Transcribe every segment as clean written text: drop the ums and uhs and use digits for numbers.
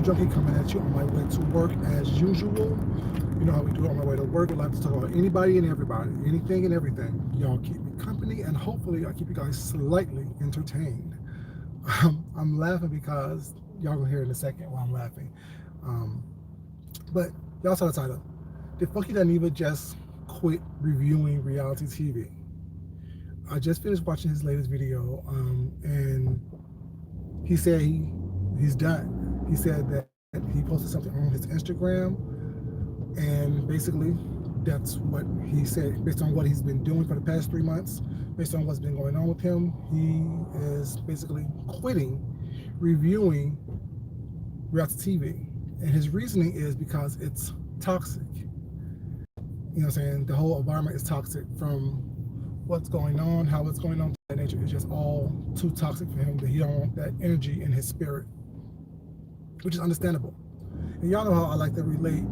News Junkie coming at you on my way to work as usual. You know how we do it on my way to work. I like to talk about anybody and everybody, anything and everything. Y'all keep me company, and hopefully I keep you guys slightly entertained. I'm laughing because y'all gonna hear in a second why I'm laughing. Um, but y'all saw the title. Did Funky Dineva just quit reviewing reality TV? I just finished watching his latest video, and he said he's done. He said that he posted something on his Instagram, and basically that's what he said. Based on what he's been doing for the past 3 months, based on what's been going on with him, he is basically quitting reviewing reality TV. And his reasoning is because it's toxic. You know what I'm saying? The whole environment is toxic, from what's going on, how it's going on, that nature is just all too toxic for him, that he don't want that energy in his spirit, which is understandable. And y'all know how I like to relate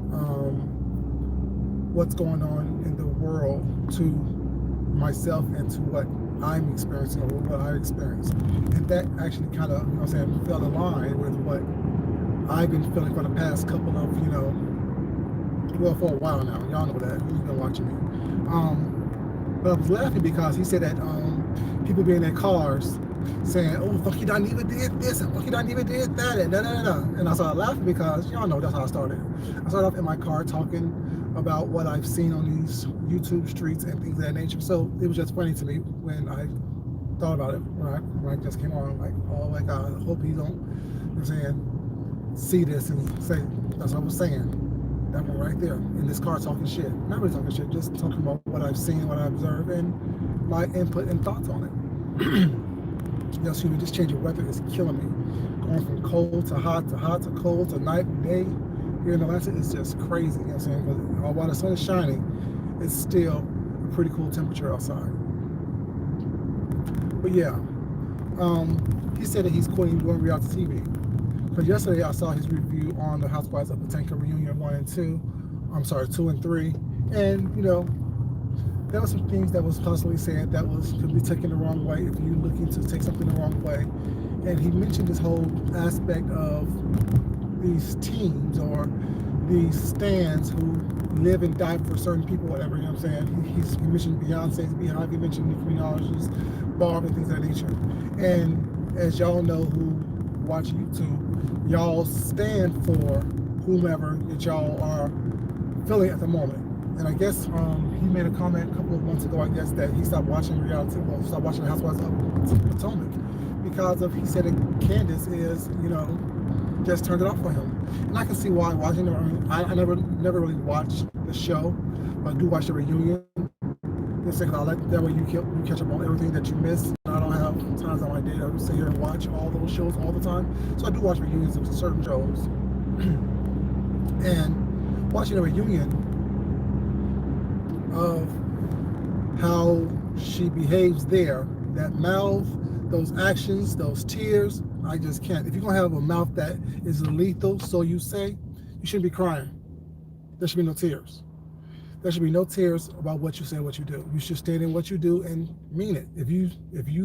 what's going on in the world to myself and to what I'm experiencing or what I experience. And that actually kind of, you know what I'm saying, fell in line with what I've been feeling for the past couple of, well, for a while now. Y'all know that, who's been watching me. But I was laughing because he said that people be in their cars saying, "Oh, Funky Dineva did this and Funky Dineva did that," and da da da. And I started laughing because y'all know that's how I started. I started off in my car talking about what I've seen on these YouTube streets and things of that nature. So it was just funny to me when I thought about it when I just came on. I'm like, oh my God, I hope he don't, you know what I'm saying, see this and say that's what I was saying. That one right there in this car talking shit. Not really talking shit, just talking about what I've seen, what I observed, and my input and thoughts on it. Excuse me, this change of weather is killing me. Going from cold to hot to cold to night and day here in Atlanta is just crazy. You know what I'm saying? But while the sun is shining, it's still a pretty cool temperature outside. But yeah, he said that he's quitting doing reality TV. Because yesterday I saw his review on the Housewives of Potomac Reunion 1 and 2. I'm sorry, 2 and 3. And, there were some things that was constantly said that could be taken the wrong way if you're looking to take something the wrong way. And he mentioned this whole aspect of these teams or these stands who live and die for certain people, whatever, you know what I'm saying? He mentioned Beyonce's Beehive, he mentioned Nicki Minaj's Barb and things of that nature. And as y'all know who watch YouTube, y'all stand for whomever that y'all are feeling at the moment. And I guess he made a comment a couple of months ago, I guess, that he stopped watching reality, well, stopped watching the Housewives of Potomac because of, he said that Candace is, just turned it off for him. And I can see why watching it. I never really watched the show, but I do watch the reunion. I like that way you catch up on everything that you missed. I don't have times on my day to sit here and watch all those shows all the time. So I do watch reunions of certain shows. And watching a reunion of how she behaves there, that mouth, those actions, those tears, I just can't. If you're going to have a mouth that is lethal, so you say, you shouldn't be crying. There should be no tears. There should be no tears about what you say and what you do. You should stand in what you do and mean it. If you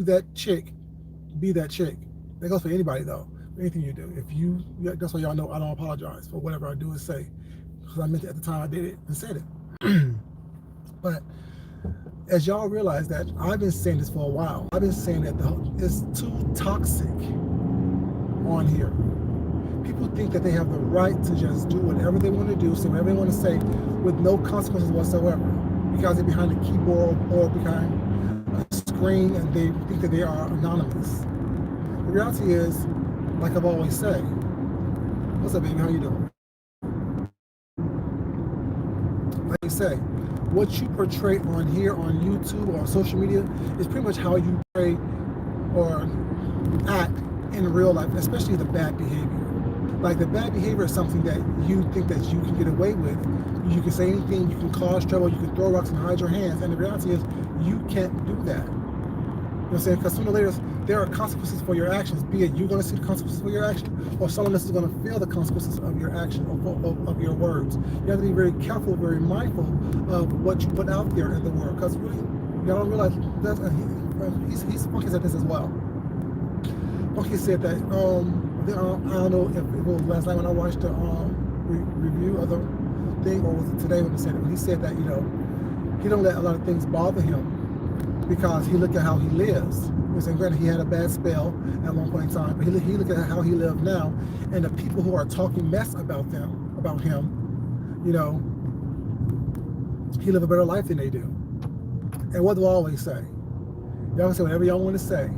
that chick, be that chick. That goes for anybody though. Anything you do. That's why y'all know I don't apologize for whatever I do and say. Because I meant it at the time I did it and said it. But as y'all realize that I've been saying this for a while. I've been saying that it's too toxic on here. People think that they have the right to just do whatever they want to do, say whatever they want to say, with no consequences whatsoever, because they're behind a keyboard or behind a screen and they think that they are anonymous. The reality is, like I've always said, what's up, baby? How you doing? Like I say, what you portray on here, on YouTube, or on social media is pretty much how you portray or act in real life, especially the bad behavior. Like the bad behavior is something that you think that you can get away with. You can say anything, you can cause trouble, you can throw rocks and hide your hands. And the reality is you can't do that. You know what I'm saying? Because sooner or later, there are consequences for your actions. Be it you're going to see the consequences for your action, or someone else is going to feel the consequences of your action, of your words. You have to be very careful, very mindful of what you put out there in the world. Because really, y'all don't realize that he's Funky said this as well. Funky said that I don't know if it was last night when I watched the review of the thing, or was it today when he said that, he don't let a lot of things bother him because he looked at how he lives. And granted, he had a bad spell at one point in time, but he looked at how he lives now, and the people who are talking mess about him, he live a better life than they do. And what do I always say? Y'all can say whatever y'all want to say.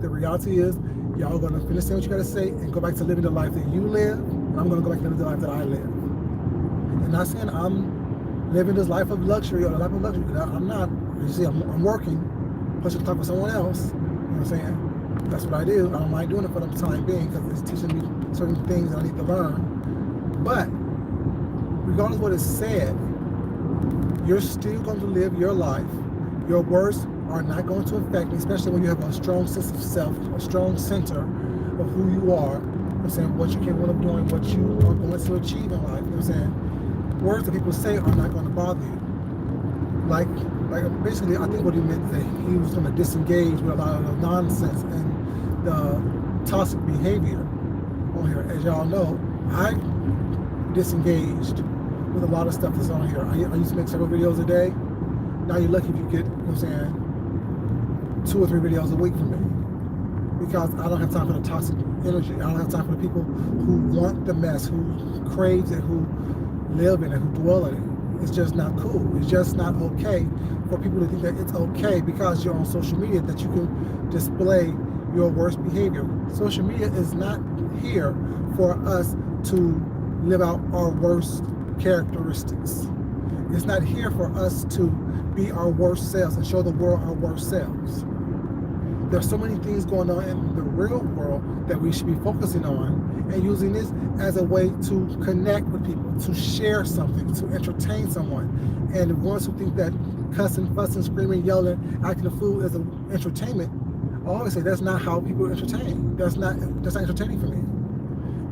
The reality is, y'all gonna finish saying what you gotta say and go back to living the life that you live, and I'm gonna go back to living the life that I live. And not saying I'm living this life of luxury or the life of luxury, because I'm not. You see, I'm working, plus you talk with someone else. You know what I'm saying? That's what I do. I don't mind doing it for the time being because it's teaching me certain things that I need to learn. But regardless of what is said, you're still going to live your life. Your words are not going to affect me, especially when you have a strong sense of self, a strong center of who you are. I'm saying what you're capable of doing, what you are going to achieve in life. You know what I'm saying? Words that people say are not going to bother you. Like basically, I think what he meant that he was going to disengage with a lot of the nonsense and the toxic behavior on here. As y'all know, I disengaged with a lot of stuff that's on here. I used to make several videos a day. Now you're lucky if you get, 2 or 3 videos a week from me, because I don't have time for the toxic energy. I don't have time for the people who want the mess, who crave it, who live in it, who dwell in it. It's just not cool. It's just not okay for people to think that it's okay because you're on social media that you can display your worst behavior. Social media is not here for us to live out our worst characteristics. It's not here for us to be our worst selves and show the world our worst selves. There's so many things going on in the real world that we should be focusing on and using this as a way to connect with people, to share something, to entertain someone. And the ones who think that cussing, fussing, screaming, yelling, acting a fool is an entertainment, I always say that's not how people entertain. That's not entertaining for me.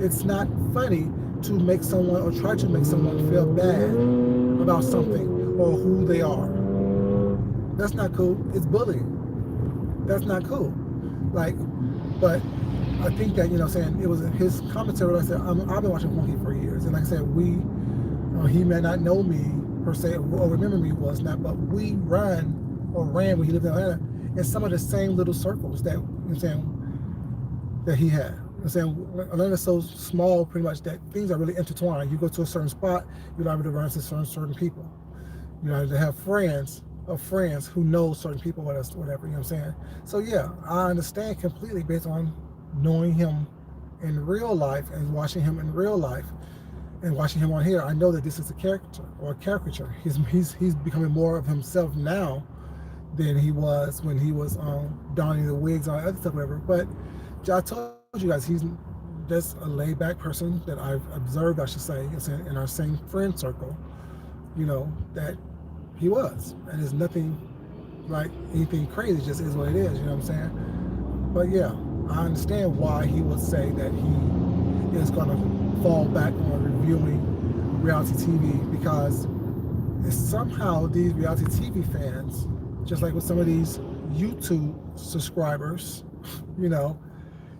It's not funny to make someone or try to make someone feel bad about something or who they are. That's not cool. It's bullying. That's not cool. But I think that, it was his commentary. Like I said, I've been watching Monkey for years. And like I said, he may not know me per se or remember me was not, but we ran when he lived in Atlanta in some of the same little circles that, that he had. Atlanta's so small pretty much that things are really intertwined. You go to a certain spot, you're able to run into certain people. To have friends of friends who know certain people, whatever, So yeah, I understand completely based on knowing him in real life and watching him in real life and watching him on here. I know that this is a character or a caricature. He's becoming more of himself now than he was when he was donning the wigs and other stuff, whatever. But I told you guys, he's just a laid back person that I've observed, I should say, in our same friend circle, that he was. And it's nothing like anything crazy, it just is what it is, you know what I'm saying? But yeah, I understand why he would say that he is going to fall back on reviewing reality TV, because it's somehow these reality TV fans, just like with some of these YouTube subscribers,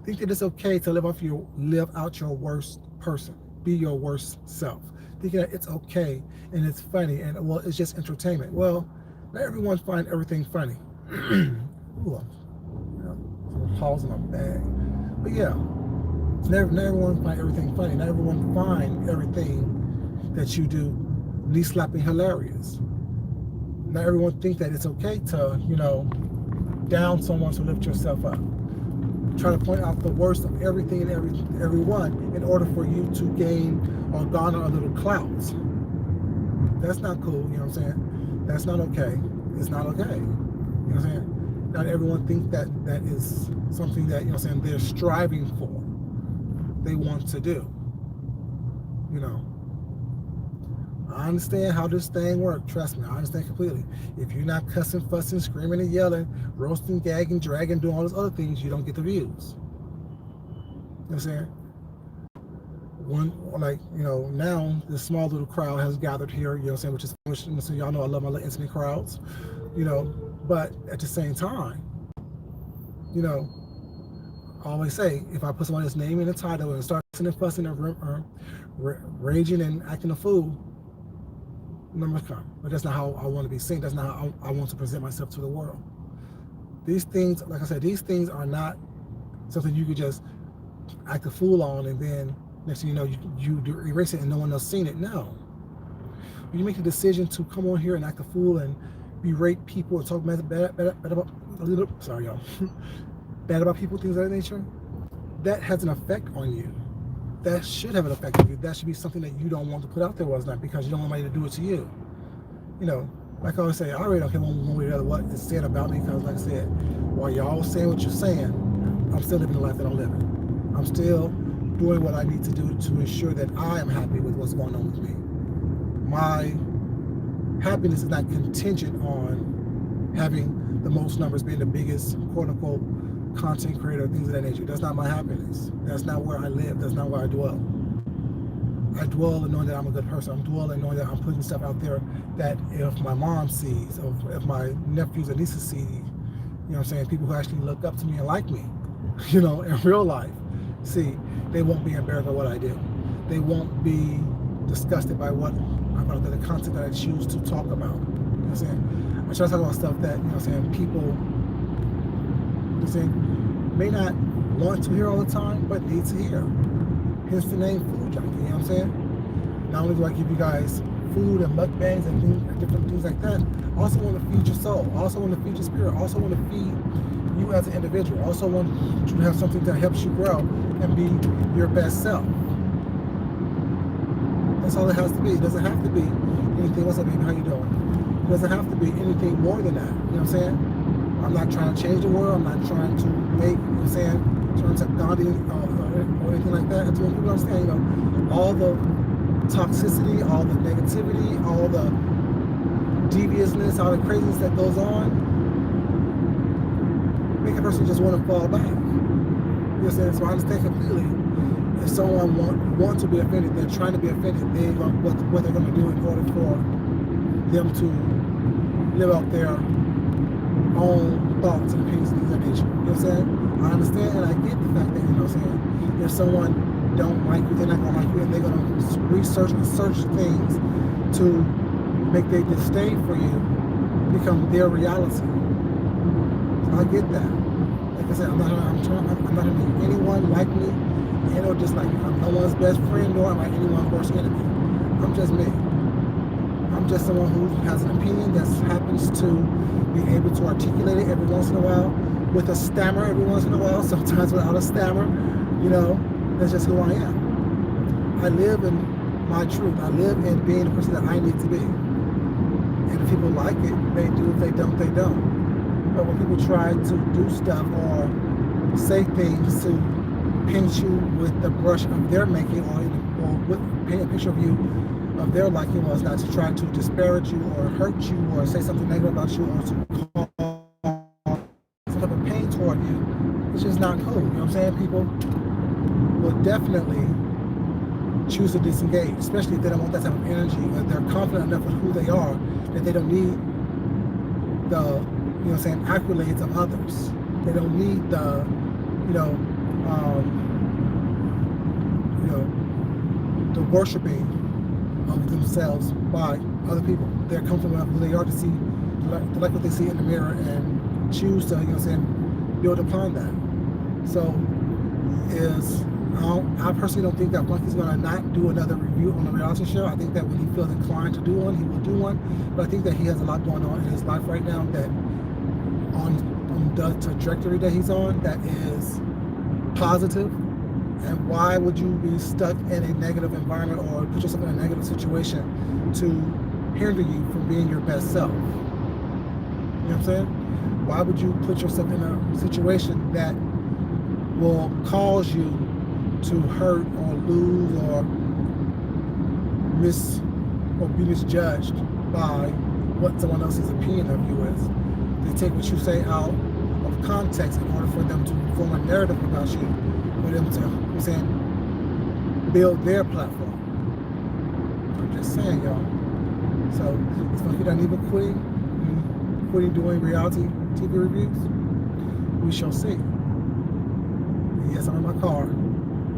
think that it's okay to live out your worst person, be your worst self. Thinking that it's okay and it's funny and it's just entertainment. Well, not everyone find everything funny. Ooh, some holes in my bag. But yeah, not everyone find everything funny. Not everyone find everything that you do knee slapping hilarious. Not everyone think that it's okay to, down someone to lift yourself up. Try to point out the worst of everything and everyone in order for you to gain or garner a little clout. That's not cool, you know what I'm saying? That's not okay. It's not okay. You know what I'm saying? Not everyone thinks that is something that, they're striving for. They want to do. I understand how this thing works. Trust me, I understand completely. If you're not cussing, fussing, screaming and yelling, roasting, gagging, dragging, doing all those other things, you don't get the views. You know what I'm saying? Now this small little crowd has gathered here, which is, so y'all know I love my little intimate crowds, but at the same time, I always say, if I put someone's name in the title and start fussing and fussing raging and acting a fool, numbers come. But that's not how I want to be seen. That's not how I want to present myself to the world. These things, like I said, these things are not something you could just act a fool on and then next thing you know, you erase it and no one else seen it. No. When you make a decision to come on here and act a fool and berate people and talk bad about, sorry y'all, bad about people, things of that nature, that has an effect on you. That should have an effect on you. That should be something that you don't want to put out there was not because you don't want anybody to do it to you. You know, like I always say, I already don't care one way or the other what is said about me because, like I said, while y'all saying what you're saying, I'm still living the life that I'm living. I'm still doing what I need to do to ensure that I am happy with what's going on with me. My happiness is not contingent on having the most numbers, being the biggest, quote unquote, content creator, things of that nature. That's not my happiness. That's not where I live. That's not where I dwell. I dwell in knowing that I'm a good person. I'm dwelling in knowing that I'm putting stuff out there that if my mom sees, or if my nephews and nieces see, you know what I'm saying, people who actually look up to me and like me, you know, in real life, see, they won't be embarrassed by what I do. They won't be disgusted by about the content that I choose to talk about. You know what I'm saying? I try to talk about stuff that, you know what I'm saying, people, you know what I'm saying, may not want to hear all the time, but need to hear. Hence the name Food Junkie, you know what I'm saying? Not only do I give you guys food and mukbangs and different things like that, I also want to feed your soul. I also want to feed your spirit. I also want to feed you as an individual. I also want you to have something that helps you grow and be your best self. That's all it has to be. It doesn't have to be anything. What's up, baby? How you doing? It doesn't have to be anything more than that. You know what I'm saying? I'm not trying to change the world. I'm not trying to make, you know what I'm saying, turn to Gandhi or anything like that. I just want people to understand, you know, all the toxicity, all the negativity, all the deviousness, all the craziness that goes on, make a person just want to fall back. You know what I'm saying? So I understand completely. If someone want to be offended, they're trying to be offended, what they're going to do in order for them to live out their own thoughts and opinions and things of that nature. You know what I'm saying? I understand and I get the fact that, you know what I'm saying, if someone don't like you, they're not going to like you, and they're going to research and search things to make their disdain for you become their reality. So I get that. Like I said, I'm not going to make anyone like me and or dislike me. I'm no one's best friend, nor am I anyone's worst enemy. I'm just me. I'm just someone who has an opinion that happens to be able to articulate it every once in a while with a stammer every once in a while, sometimes without a stammer. You know, that's just who I am. I live in my truth. I live in being the person that I need to be. And if people like it, they do. If they don't, they don't. But when people try to do stuff or say things to paint you with the brush of their making or paint a picture of you of their liking, was not to try to disparage you or hurt you or say something negative about you or to cause some type of pain toward you, it's just not cool. You know what I'm saying? People will definitely choose to disengage, especially if they don't want that type of energy, or they're confident enough with who they are that they don't need the, you know what I'm saying, accolades of others. They don't need the, the worshiping of themselves by other people. They're comfortable enough who they are to see, to like what they see in the mirror and choose to, you know what I'm saying, build upon that. So I personally don't think that Flunky's going to not do another review on the reality show. I think that when he feels inclined to do one, he will do one. But I think that he has a lot going on in his life right now that on the trajectory that he's on, that is positive. And why would you be stuck in a negative environment or put yourself in a negative situation to hinder you from being your best self? You know what I'm saying? Why would you put yourself in a situation that will cause you to hurt or lose or be misjudged by what someone else's opinion of you is? They take what you say out of context in order for them to form a narrative about you, for them to, you know what I'm saying, build their platform. I'm just saying, y'all. So it's Funky Dineva quitting doing reality TV reviews. We shall see. car.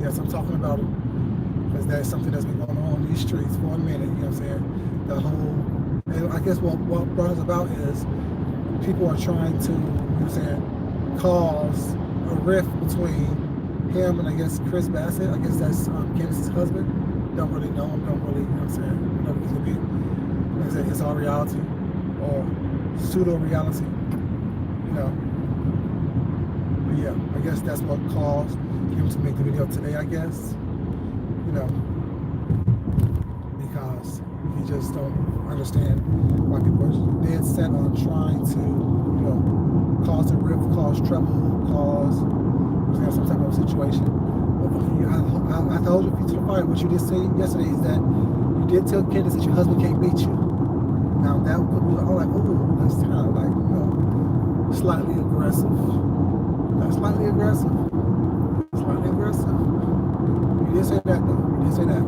Yes, I'm talking about him because that's something that's been going on these streets for a minute. You know what I'm saying? The whole, and I guess what brought us about is people are trying to, you know what I'm saying, cause a rift between him and I guess Chris Bassett. I guess that's Candace's husband. Don't really know him. Don't really, you know what I'm saying? Whatever he's gonna be. Like I said, it's all reality or pseudo reality. You know. But yeah, I guess that's what caused him to make the video today. I guess. You know, because he just don't understand why people are dead set on trying to, you know, cause a rift, cause trouble, cause some type of situation. I told you to the fire. What you did say yesterday is that you did tell Candace that your husband can't beat you. Now that would be like, oh, that's kind of like, you know, slightly aggressive. That's slightly aggressive. Slightly aggressive. You did say that though. You did say that.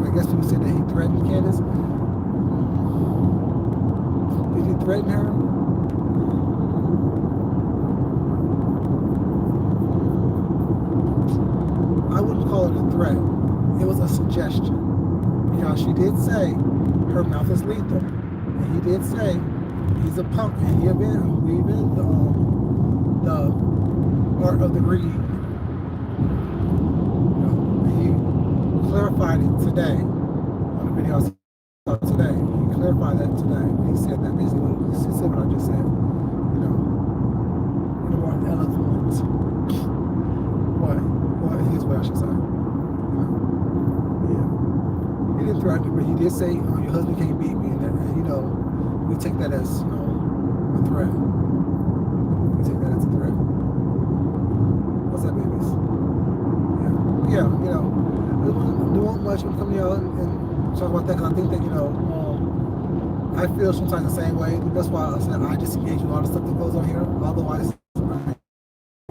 I guess people said that he threatened Candace. Did he threaten her? I wouldn't call it a threat. It was a suggestion. Because she did say her mouth is lethal. And he did say he's a punk and we've been the art of the greed. You know, and he clarified it today on the video I saw today. He clarified that today. He said that basically. He said what I just said. You know, in a more eloquent way. Well, his way I should say. You know, yeah. He didn't threaten her, but he did say, oh, your husband can't beat me. And you know, we take that as, you know, a threat. We take that as a threat. What's that, babies? Yeah, you know, I don't want much when come here and talk about that because I think that, you know, I feel sometimes the same way. That's why I said I disengage with all the stuff that goes on here. Otherwise, I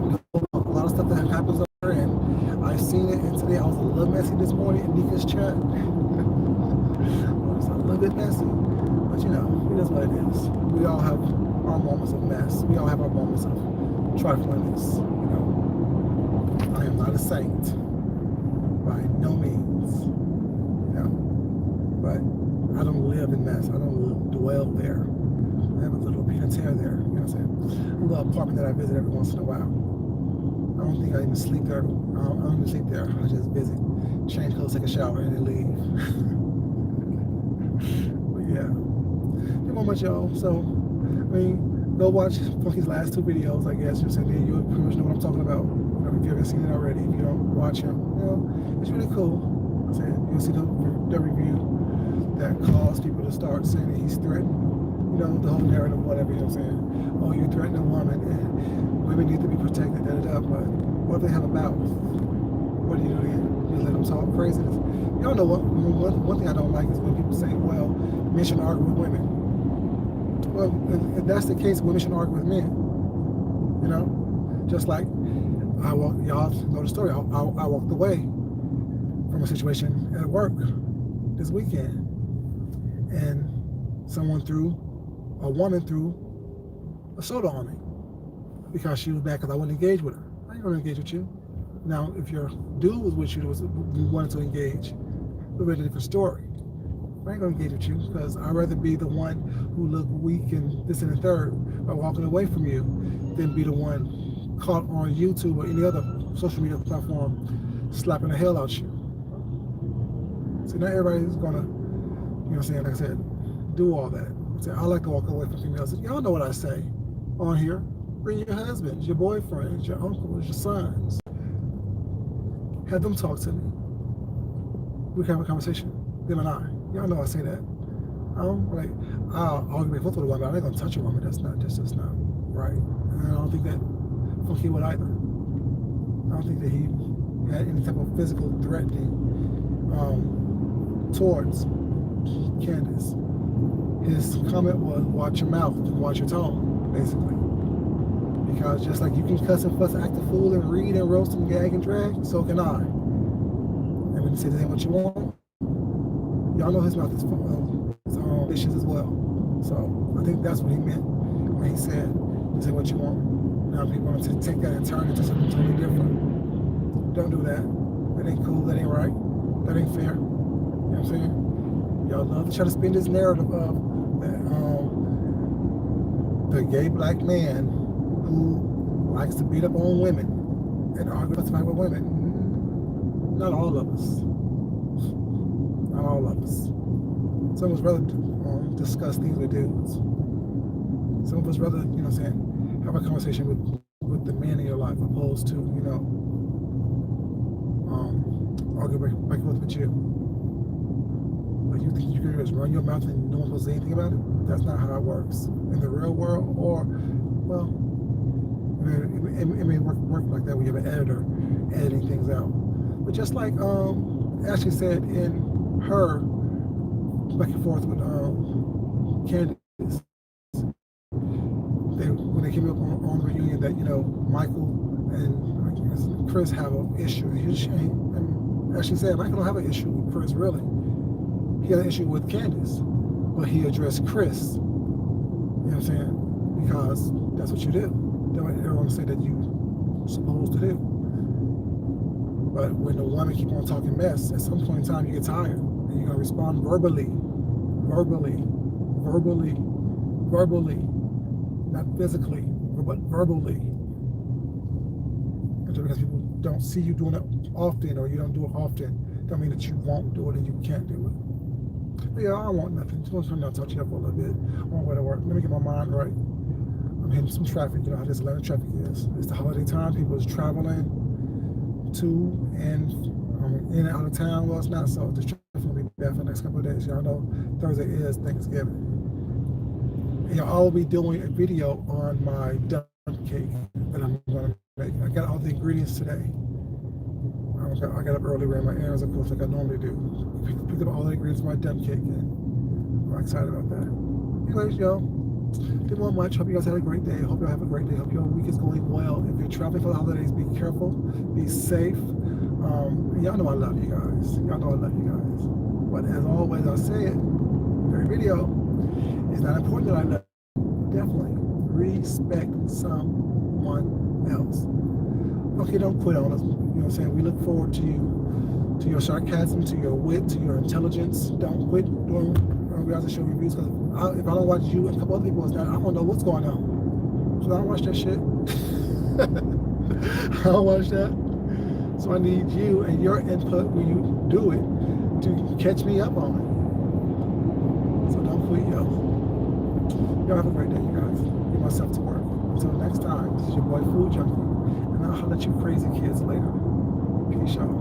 know a lot of stuff that happens on here, and I've seen it. And today I was a little messy this morning in Nika's chat. It's a little bit messy, but you know, it is what it is. We all have our moments of mess. We all have our moments of triflingness. You know, I am not a saint by no means. You know, but I don't live in mess. I don't dwell there. I have a little pied-a-terre there. You know what I'm saying? A little apartment that I visit every once in a while. I don't think I even sleep there. I don't even sleep there. I just visit, change clothes, take a shower, and then leave. But yeah, not much, y'all. So, I mean, go watch Funky's last two videos, I guess. Just and then you'll pretty much know what I'm talking about. You know, if you haven't seen it already, if you don't watch him, you know, it's really cool. I'm saying you'll see the review that caused people to start saying that he's threatened. You know, the whole narrative, whatever. You know what I'm saying? Oh, you're threatening a woman, and women need to be protected. But what do they have a mouth? What do you do then? You let them talk craziness. Y'all know what? One thing I don't like is when people say, "Well, men should argue with women." Well, if that's the case, women should argue with men. You know, just like y'all know the story. I walked away from a situation at work this weekend, and a woman threw a soda on me because she was mad because I wouldn't engage with her. I ain't gonna engage with you. Now, if your dude was with you, you wanted to engage, it would be a different story. I ain't gonna engage with you because I'd rather be the one who looked weak and this and the third by walking away from you than be the one caught on YouTube or any other social media platform slapping the hell out you. So not everybody's gonna, you know what I'm saying, like I said, do all that. So I like to walk away from females. Y'all know what I say on here. Bring your husbands, your boyfriends, your uncles, your sons. Have them talk to me. We can have a conversation, them and I. Y'all know I say that. I'll argue with a woman, but I ain't gonna touch a woman. That's just not right. And I don't think that Funky would either. I don't think that he had any type of physical threatening towards Candace. His comment was, watch your mouth, watch your tone, basically. Because just like you can cuss and fuss and act a fool and read and roast and gag and drag, so can I. And when you say this ain't what you want, y'all know his mouth is vicious as well. So I think that's what he meant when he said, this ain't what you want. Now people want to take that and turn it into something totally different. Don't do that. That ain't cool. That ain't right. That ain't fair. You know what I'm saying? Y'all love to try to spin this narrative of that the gay black man who likes to beat up on women and argue with women. Not all of us. Not all of us. Some of us rather discuss things with dudes. Some of us rather, you know what I'm saying, have a conversation with the man in your life opposed to, you know, argue back with you. Like you think you can just run your mouth and no one will say anything about it? That's not how it works. In the real world, or, well, it may work like that when you have an editor editing things out. But just like Ashley said in her back and forth with Candace, when they came up on the reunion that, you know, Michael and Chris have an issue. And Ashley said Michael don't have an issue with Chris, really. He had an issue with Candace, but he addressed Chris. You know what I'm saying? Because that's what you do. That's what everyone say that you're supposed to do. But when the woman keep on talking mess, at some point in time you get tired, and you're gonna respond verbally, not physically, but verbally. And just because people don't see you doing it often, or you don't do it often, don't mean that you won't do it and you can't do it. But yeah, I don't want nothing. Just want to talk to you for a little bit. I want to go to work. Let me get my mind right. I'm hitting some traffic. You know how this Atlanta traffic is. It's the holiday time. People is traveling to and in and out of town. Well, it's not so. This traffic will be bad for the next couple of days. Y'all know Thursday is Thanksgiving. And y'all will be doing a video on my dump cake that I'm going to make. I got all the ingredients today. I got up early, ran my errands, of course, like I normally do. Picked up all the ingredients for my dump cake, and I'm excited about that. Anyways, y'all, didn't want much. Hope you guys had a great day. Hope y'all have a great day. Hope your week is going well. If you're traveling for the holidays, be careful, be safe. Y'all know I love you guys. Y'all know I love you guys. But as always, I say it in every video, it's not important that I love you. Definitely respect someone else. Okay, don't quit on us. You know what I'm saying? We look forward to you, to your sarcasm, to your wit, to your intelligence. Don't quit doing reality show reviews, because if I don't watch you and a couple other people, I don't know what's going on. So I don't watch that shit. I don't watch that. So I need you and your input when you do it to catch me up on it. So don't quit, yo. Y'all have a great day, you guys. Get myself to work. Until next time, this is your boy Food Junkie, and I'll holler at you crazy kids later. Peace, y'all.